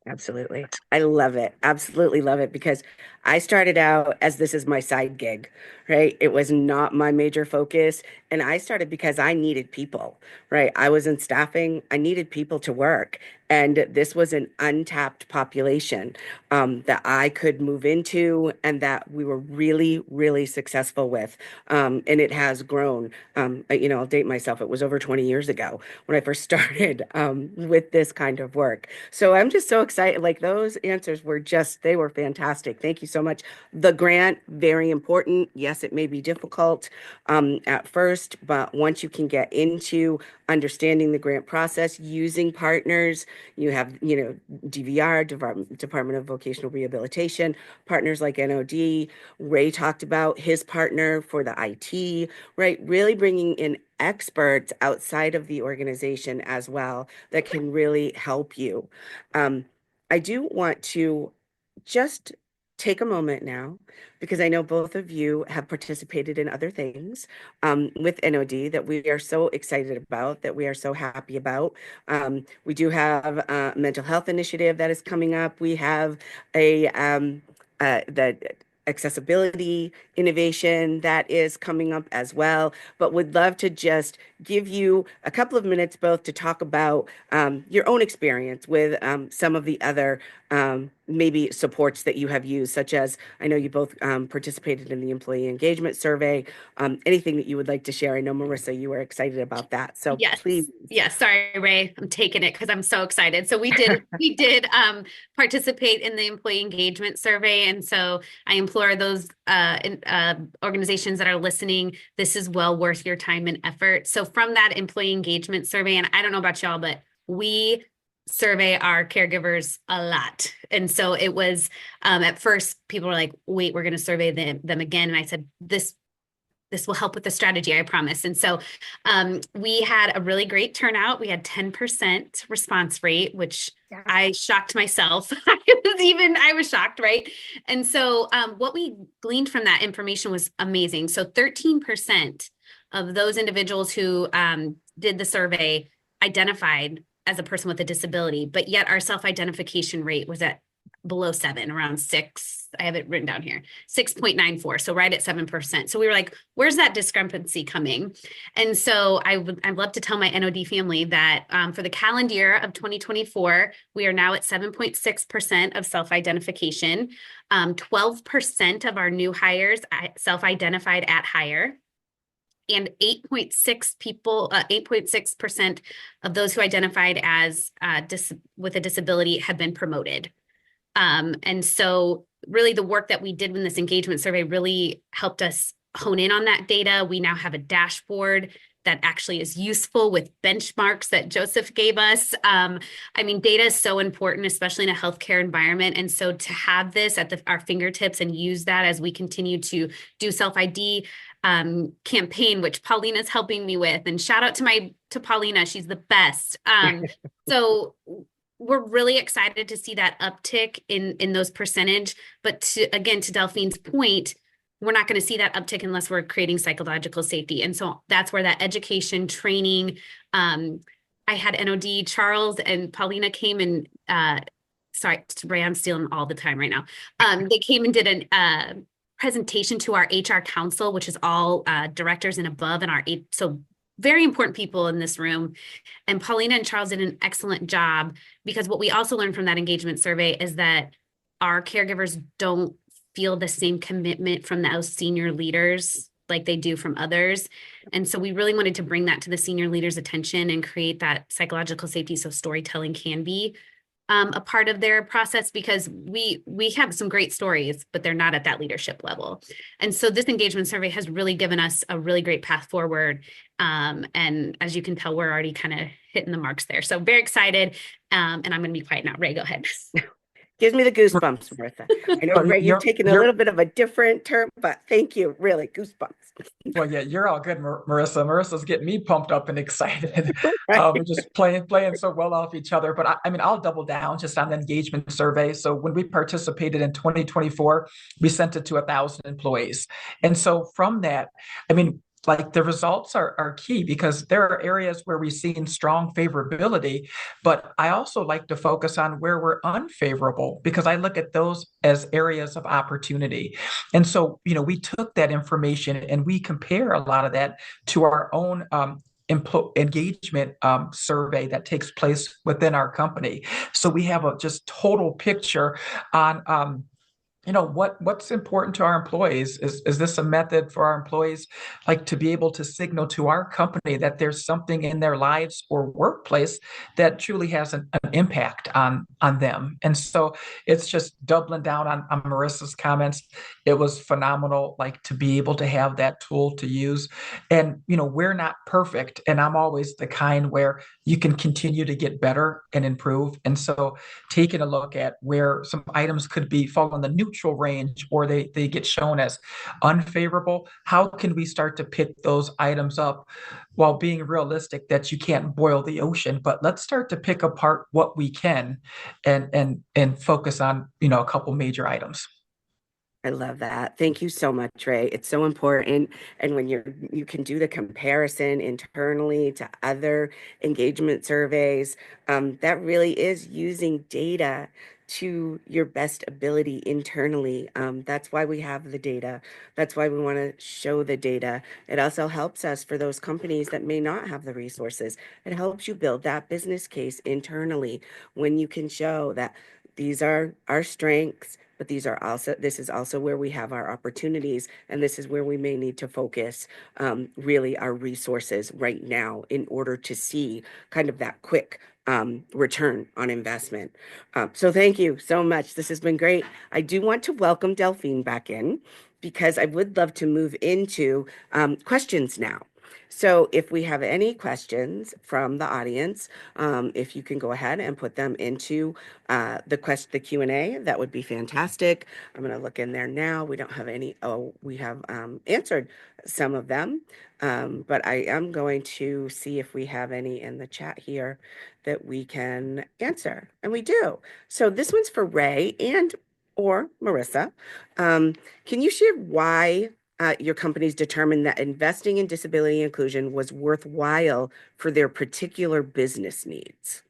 Absolutely. I love it. Absolutely love it, because I started out as this is my side gig, right? It was not my major focus. And I started because I needed people, right? I was in staffing. I needed people to work. And this was an untapped population that I could move into and that we were really, really successful with. And it has grown. I'll date myself. It was over 20 years ago when I first started with this kind of work. So I'm just so excited. Like those answers they were fantastic. Thank you so much. The grant, very important. Yes, it may be difficult at first, but once you can get into understanding the grant process, using partners, You have, DVR, Department of Vocational Rehabilitation, partners like NOD. Ray talked about his partner for the IT, right? Really bringing in experts outside of the organization as well that can really help you. I do want to just take a moment now because I know both of you have participated in other things with NOD that we are so excited about, that we are so happy about. We do have a mental health initiative that is coming up. We have the accessibility innovation that is coming up as well, but would love to just give you a couple of minutes both to talk about your own experience with some of the other maybe supports that you have used, such as I know you both participated in the employee engagement survey. Anything that you would like to share? I know, Marissa, you were excited about that. So Yes. please. Yes. Sorry, Ray. I'm taking it because I'm so excited. So we did participate in the employee engagement survey. And so I implore those organizations that are listening, this is well worth your time and effort. So from that employee engagement survey, and I don't know about y'all, but we survey our caregivers a lot. And so it was at first people were like, wait, we're going to survey them again. And I said, this will help with the strategy, I promise. And so we had a really great turnout. We had 10% response rate, which I shocked myself. I was shocked, right? And so what we gleaned from that information was amazing. So 13% of those individuals who did the survey identified as a person with a disability, but yet our self-identification rate was at below 7, around 6. I have it written down here, 6.94. So right at 7%. So we were like, where's that discrepancy coming? And so I'd love to tell my NOD family that for the calendar year of 2024, we are now at 7.6% of self-identification. 12% of our new hires self-identified at hire. And 8.6% of those who identified as with a disability have been promoted. And so really the work that we did in this engagement survey really helped us hone in on that data. We now have a dashboard that actually is useful with benchmarks that Joseph gave us. Data is so important, especially in a healthcare environment. And so to have this at our fingertips and use that as we continue to do self-ID campaign, which Paulina's helping me with, and shout out to Paulina, she's the best. So we're really excited to see that uptick in those percentage. But to Delphine's point, we're not going to see that uptick unless we're creating psychological safety. And so that's where that education training, I had NOD, Charles and Paulina came and, sorry, Ray, I'm stealing all the time right now. They came and did a presentation to our HR council, which is all directors and above, and so very important people in this room. And Paulina and Charles did an excellent job, because what we also learned from that engagement survey is that our caregivers don't feel the same commitment from those senior leaders like they do from others. And so we really wanted to bring that to the senior leaders' attention and create that psychological safety so storytelling can be a part of their process, because we have some great stories, but they're not at that leadership level. And so this engagement survey has really given us a really great path forward. And as you can tell, we're already kind of hitting the marks there. So very excited. And I'm going to be quiet now. Ray, go ahead. Gives me the goosebumps, Martha. I know, Ray, you've taken a little bit of a different term, but thank you. Really, goosebumps. Well, yeah, you're all good, Marissa. Marissa's getting me pumped up and excited. Right. We're just playing so well off each other. But I'll double down just on the engagement survey. So when we participated in 2024, we sent it to 1,000 employees. And so from that, like the results are key, because there are areas where we've seen strong favorability, but I also like to focus on where we're unfavorable, because I look at those as areas of opportunity. And so, we took that information and we compare a lot of that to our own engagement survey that takes place within our company. So we have a just total picture on what's important to our employees? Is this a method for our employees, like to be able to signal to our company that there's something in their lives or workplace that truly has an impact on them? And so it's just doubling down on Marissa's comments. It was phenomenal, like to be able to have that tool to use. And we're not perfect, and I'm always the kind where you can continue to get better and improve. And so taking a look at where some items could be fall in the neutral range, or they get shown as unfavorable, how can we start to pick those items up while being realistic that you can't boil the ocean, but let's start to pick apart what we can and focus on a couple major items. I love that. Thank you so much, Ray. It's so important. And when you can do the comparison internally to other engagement surveys, that really is using data to your best ability internally. That's why we have the data. That's why we want to show the data. It also helps us for those companies that may not have the resources. It helps you build that business case internally when you can show that these are our strengths, but this is also where we have our opportunities, and this is where we may need to focus really our resources right now in order to see kind of that quick return on investment. So thank you so much. This has been great. I do want to welcome Delphine back in because I would love to move into questions now. So if we have any questions from the audience, if you can go ahead and put them into the Q&A, that would be fantastic. I'm going to look in there now. We don't have any. Oh, we have answered some of them, but I am going to see if we have any in the chat here that we can answer, and we do. So this one's for Ray and or Marissa. Can you share why your companies determined that investing in disability inclusion was worthwhile for their particular business needs?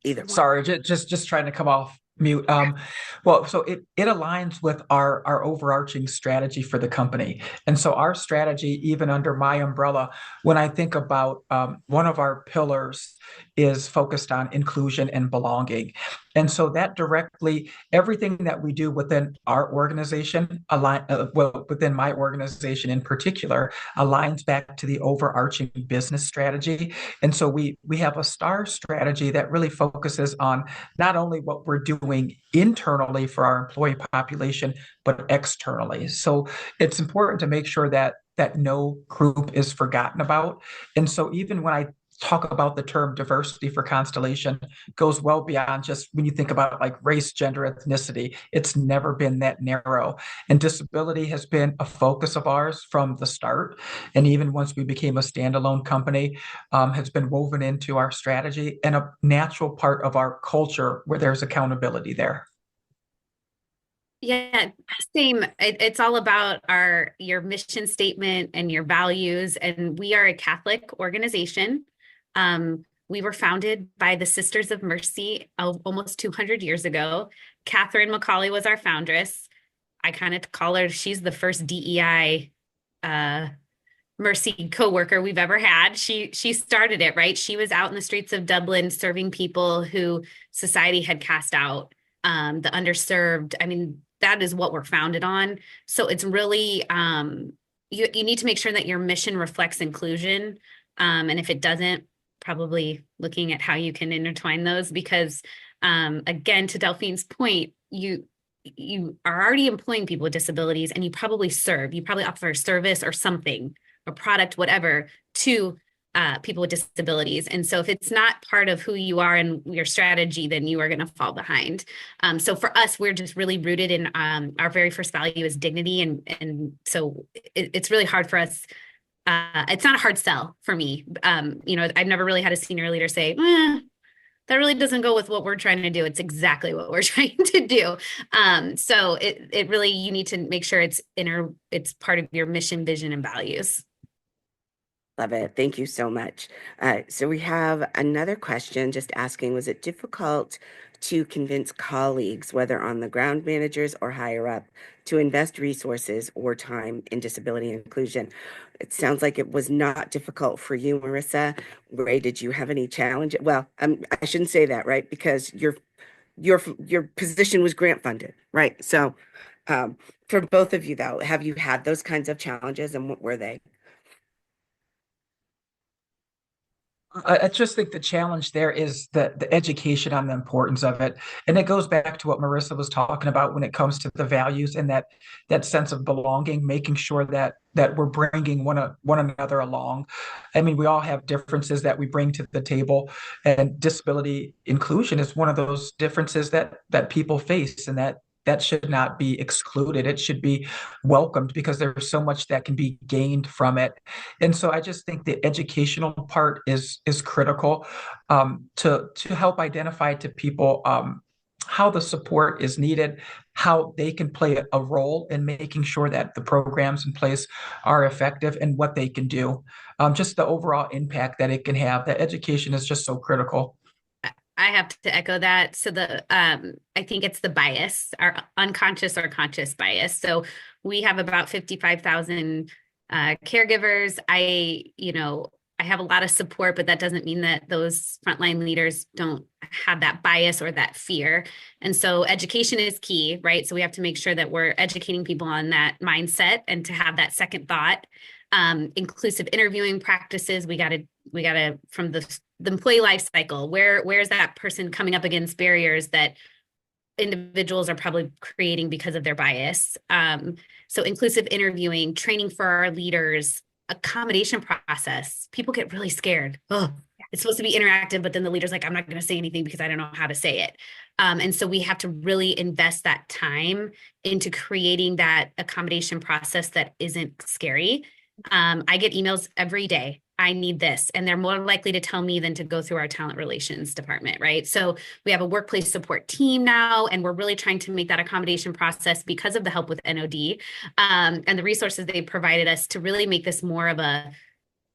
Either one. Sorry, just trying to come off mute. Well, so it aligns with our overarching strategy for the company. And so our strategy, even under my umbrella, when I think about one of our pillars is focused on inclusion and belonging. And so that directly, everything that we do within our organization, within my organization in particular, aligns back to the overarching business strategy. And so we have a star strategy that really focuses on not only what we're doing internally for our employee population, but externally. So it's important to make sure that no group is forgotten about. And so even when I talk about the term diversity for Constellation, goes well beyond just when you think about like race, gender, ethnicity. It's never been that narrow. And disability has been a focus of ours from the start. And even once we became a standalone company, has been woven into our strategy and a natural part of our culture where there's accountability there. Yeah, same. It's all about your mission statement and your values. And we are a Catholic organization. We were founded by the Sisters of Mercy almost 200 years ago. Catherine McCauley was our foundress. I kind of call her, she's the first DEI Mercy coworker we've ever had. She started it, right? She was out in the streets of Dublin serving people who society had cast out, the underserved. I mean, that is what we're founded on. So it's really, you need to make sure that your mission reflects inclusion. And if it doesn't, probably looking at how you can intertwine those, because again, to Delphine's point, you are already employing people with disabilities, and you probably offer a service or something, a product, whatever, to people with disabilities. And so if it's not part of who you are and your strategy, then you are going to fall behind. So for us, we're just really rooted in our very first value is dignity. And so it's really hard for us. It's not a hard sell for me. I've never really had a senior leader say, that really doesn't go with what we're trying to do. It's exactly what we're trying to do. So it really, you need to make sure it's part of your mission, vision, and values. Love it. Thank you so much. So we have another question just asking, was it difficult to convince colleagues, whether on the ground managers or higher up, to invest resources or time in disability inclusion? It sounds like it was not difficult for you, Marissa. Ray, did you have any challenge? Well, I shouldn't say that, right? Because your position was grant funded, right? So for both of you though, have you had those kinds of challenges and what were they? I just think the challenge there is the education on the importance of it. And it goes back to what Marissa was talking about when it comes to the values and that sense of belonging, making sure that we're bringing one another along. I mean, we all have differences that we bring to the table, and disability inclusion is one of those differences that people face, and that should not be excluded. It should be welcomed because there's so much that can be gained from it. And so I just think the educational part is critical, to help identify to people, how the support is needed, how they can play a role in making sure that the programs in place are effective, and what they can do. Just the overall impact that it can have. That education is just so critical. I have to echo that. So I think it's the bias, our unconscious or conscious bias. So we have about 55,000 caregivers. I have a lot of support, but that doesn't mean that those frontline leaders don't have that bias or that fear. And so education is key, right? So we have to make sure that we're educating people on that mindset and to have that second thought. Inclusive interviewing practices. We gotta from the employee life cycle, where's that person coming up against barriers that individuals are probably creating because of their bias. So inclusive interviewing, training for our leaders, accommodation process. People get really scared. Oh, it's supposed to be interactive, but then the leader's like, I'm not going to say anything because I don't know how to say it. And so we have to really invest that time into creating that accommodation process that isn't scary. I get emails every day. I need this. And they're more likely to tell me than to go through our talent relations department, right? So we have a workplace support team now, and we're really trying to make that accommodation process because of the help with NOD and the resources they provided us to really make this more of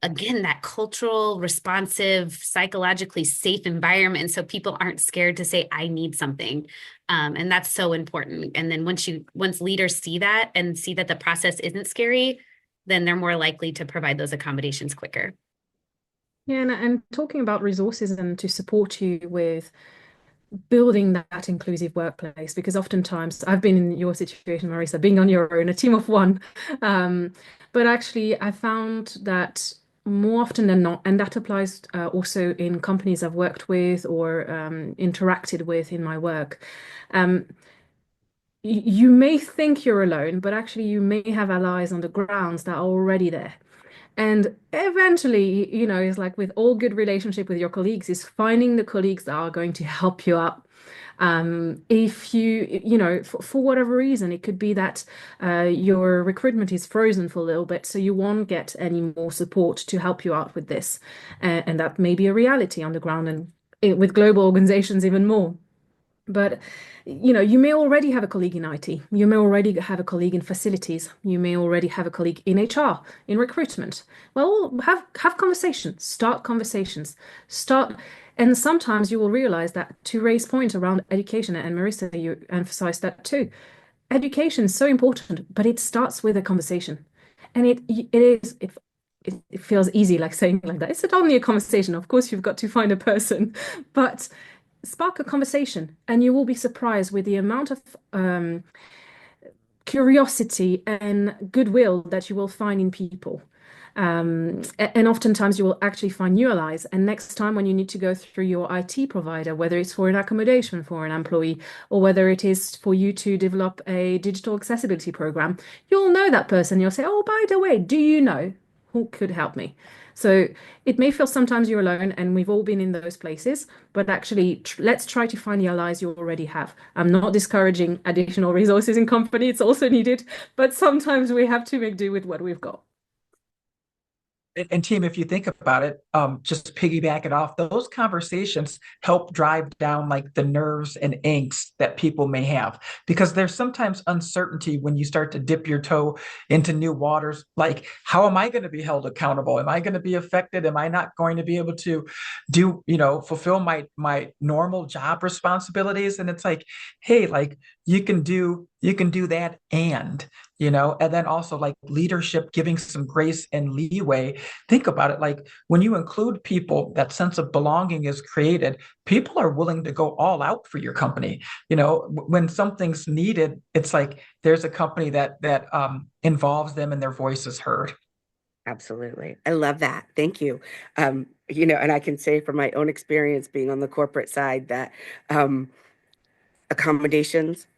again, that cultural, responsive, psychologically safe environment. So people aren't scared to say, I need something. And that's so important. And then once leaders see that and see that the process isn't scary, then they're more likely to provide those accommodations quicker. Yeah, and talking about resources and to support you with building that inclusive workplace, because oftentimes I've been in your situation, Marisa, being on your own, a team of one. But actually, I found that more often than not, and that applies also in companies I've worked with or interacted with in my work. You may think you're alone, but actually you may have allies on the grounds that are already there. And eventually, it's like with all good relationship with your colleagues, is finding the colleagues that are going to help you out. If for whatever reason, it could be that your recruitment is frozen for a little bit, so you won't get any more support to help you out with this. And that may be a reality on the ground, and with global organizations even more. But you may already have a colleague in IT. You may already have a colleague in facilities. You may already have a colleague in HR, in recruitment. Well, have conversations, start conversations, and sometimes you will realize that to raise points around education, and Marissa, you emphasized that too. Education is so important, but it starts with a conversation. And it feels easy like saying like that. It's only a conversation. Of course, you've got to find a person, but spark a conversation, and you will be surprised with the amount of curiosity and goodwill that you will find in people. And oftentimes you will actually find new allies. And next time when you need to go through your IT provider, whether it's for an accommodation for an employee or whether it is for you to develop a digital accessibility program, you'll know that person. You'll say, oh, by the way, do you know who could help me? So it may feel sometimes you're alone, and we've all been in those places, but actually let's try to find the allies you already have. I'm not discouraging additional resources in company, it's also needed, but sometimes we have to make do with what we've got. And team, if you think about it, just piggyback it off, those conversations help drive down like the nerves and angst that people may have, because there's sometimes uncertainty when you start to dip your toe into new waters. Like, how am I going to be held accountable? Am I going to be affected? Am I not going to be able to fulfill my normal job responsibilities? And it's like, hey, like you can do that and then also like leadership, giving some grace and leeway. Think about it, like when you include people, that sense of belonging is created. People are willing to go all out for your company. When something's needed, it's like there's a company that involves them and their voice is heard. Absolutely. I love that. Thank you. And I can say from my own experience being on the corporate side that um, accommodations.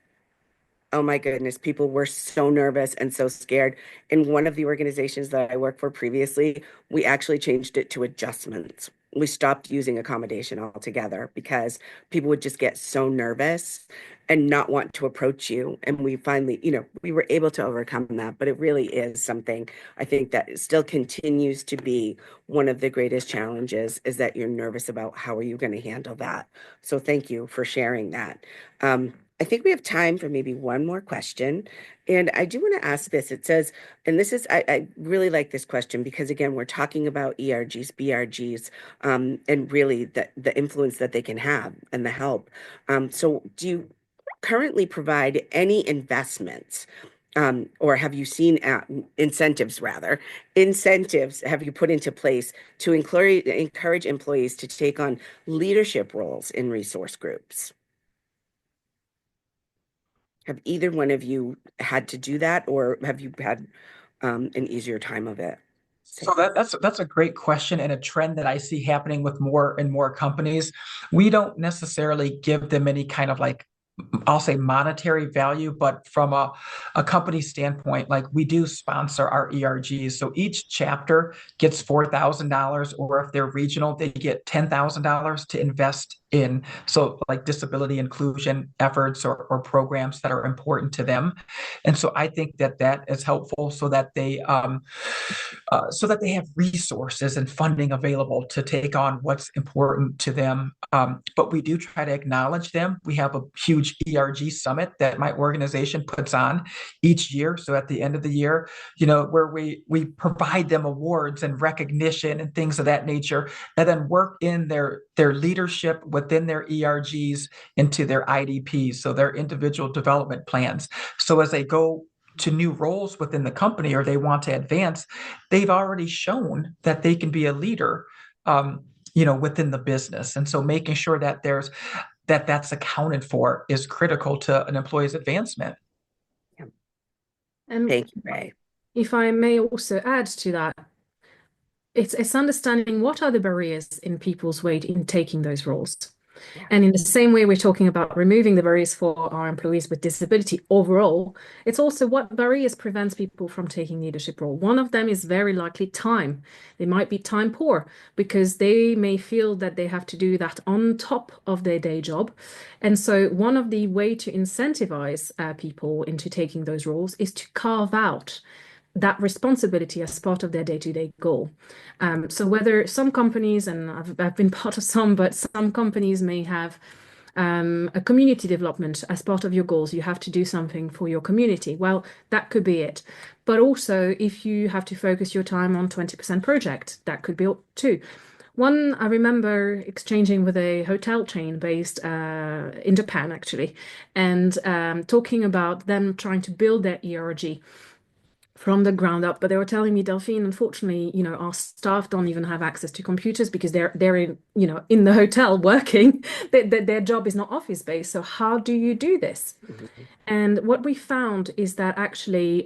Oh my goodness, people were so nervous and so scared. In one of the organizations that I worked for previously, we actually changed it to adjustments. We stopped using accommodation altogether because people would just get so nervous and not want to approach you. And we finally, we were able to overcome that. But it really is something I think that still continues to be one of the greatest challenges is that you're nervous about how are you going to handle that. So thank you for sharing that. I think we have time for maybe one more question. And I do want to ask this. It says, and this is, I really like this question because, again, we're talking about ERGs, BRGs, and really the influence that they can have and the help. So, do you currently provide any investments? Or have you seen incentives, rather, incentives have you put into place to encourage employees to take on leadership roles in resource groups? Have either one of you had to do that, or have you had an easier time of it? So that's a great question and a trend that I see happening with more and more companies. We don't necessarily give them any kind of like, I'll say monetary value, but from a company standpoint, like we do sponsor our ERGs. So each chapter gets $4,000, or if they're regional, they get $10,000 to invest in. So like disability inclusion efforts or programs that are important to them. And so I think that is helpful so that they have resources and funding available to take on what's important to them. But we do try to acknowledge them. We have a huge ERG summit that my organization puts on each year. So at the end of the year, where we provide them awards and recognition and things of that nature, and then work in their leadership within their ERGs into their IDPs, so their individual development plans. So as they go to new roles within the company or they want to advance, they've already shown that they can be a leader, within the business. And so making sure that that's accounted for is critical to an employee's advancement. Yeah. And Thank you, Ray. if I may also add to that, it's understanding what are the barriers in people's way in taking those roles. Yeah. And in the same way we're talking about removing the barriers for our employees with disability overall, it's also what barriers prevents people from taking leadership role. One of them is very likely time. They might be time poor because they may feel that they have to do that on top of their day job. And so one of the way to incentivize people into taking those roles is to carve out that responsibility as part of their day-to-day goal. So whether some companies, and I've been part of some, but some companies may have a community development as part of your goals. You have to do something for your community. Well, that could be it. But also, if you have to focus your time on 20% project, that could be it too. One I remember exchanging with a hotel chain based in Japan, actually, and talking about them trying to build their ERG from the ground up. But they were telling me, Delphine, unfortunately, our staff don't even have access to computers because they're in the hotel working. Their job is not office based. So how do you do this? Mhm. And what we found is that actually,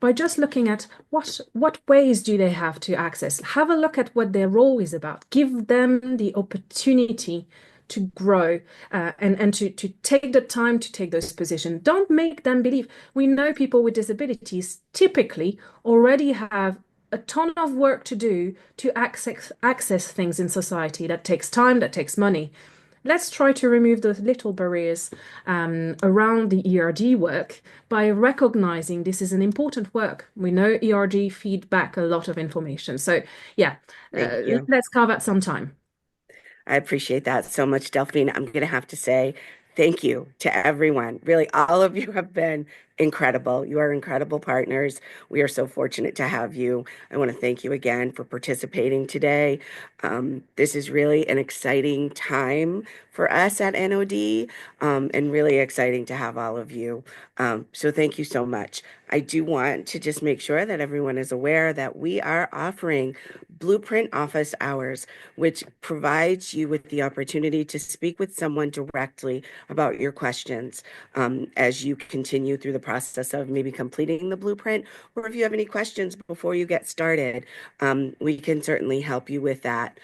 by just looking at what ways do they have to access, have a look at what their role is about, give them the opportunity to grow and to take the time to take those positions. Don't make them believe. We know people with disabilities typically already have a ton of work to do to access things in society. That takes time, that takes money. Let's try to remove those little barriers around the ERG work by recognizing this is an important work. We know ERG feedback a lot of information. So yeah, Thank you. let's carve out some time. I appreciate that so much, Delphine. I'm going to have to say thank you to everyone. Really, all of you have been incredible. You are incredible partners. We are so fortunate to have you. I want to thank you again for participating today. This is really an exciting time for us at NOD, and really exciting to have all of you. So thank you so much. I do want to just make sure that everyone is aware that we are offering Blueprint office hours, which provides you with the opportunity to speak with someone directly about your questions, as you continue through the process of maybe completing the blueprint, or if you have any questions before you get started, we can certainly help you with that.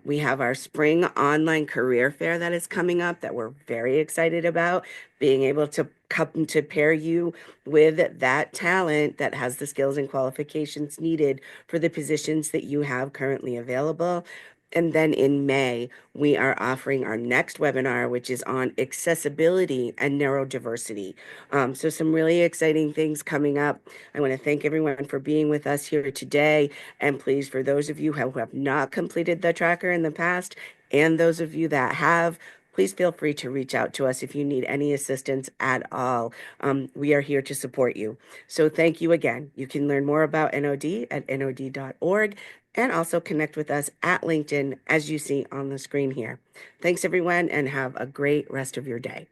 We have our spring online career fair that is coming up that we're very excited about, being able to come to pair you with that talent that has the skills and qualifications needed for the positions that you have currently available. And then in May, we are offering our next webinar, which is on accessibility and neurodiversity. So some really exciting things coming up. I want to thank everyone for being with us here today. And please, for those of you who have not completed the tracker in the past, and those of you that have, please feel free to reach out to us if you need any assistance at all. We are here to support you. So thank you again. You can learn more about NOD at nod.org and also connect with us at LinkedIn as you see on the screen here. Thanks everyone, and have a great rest of your day.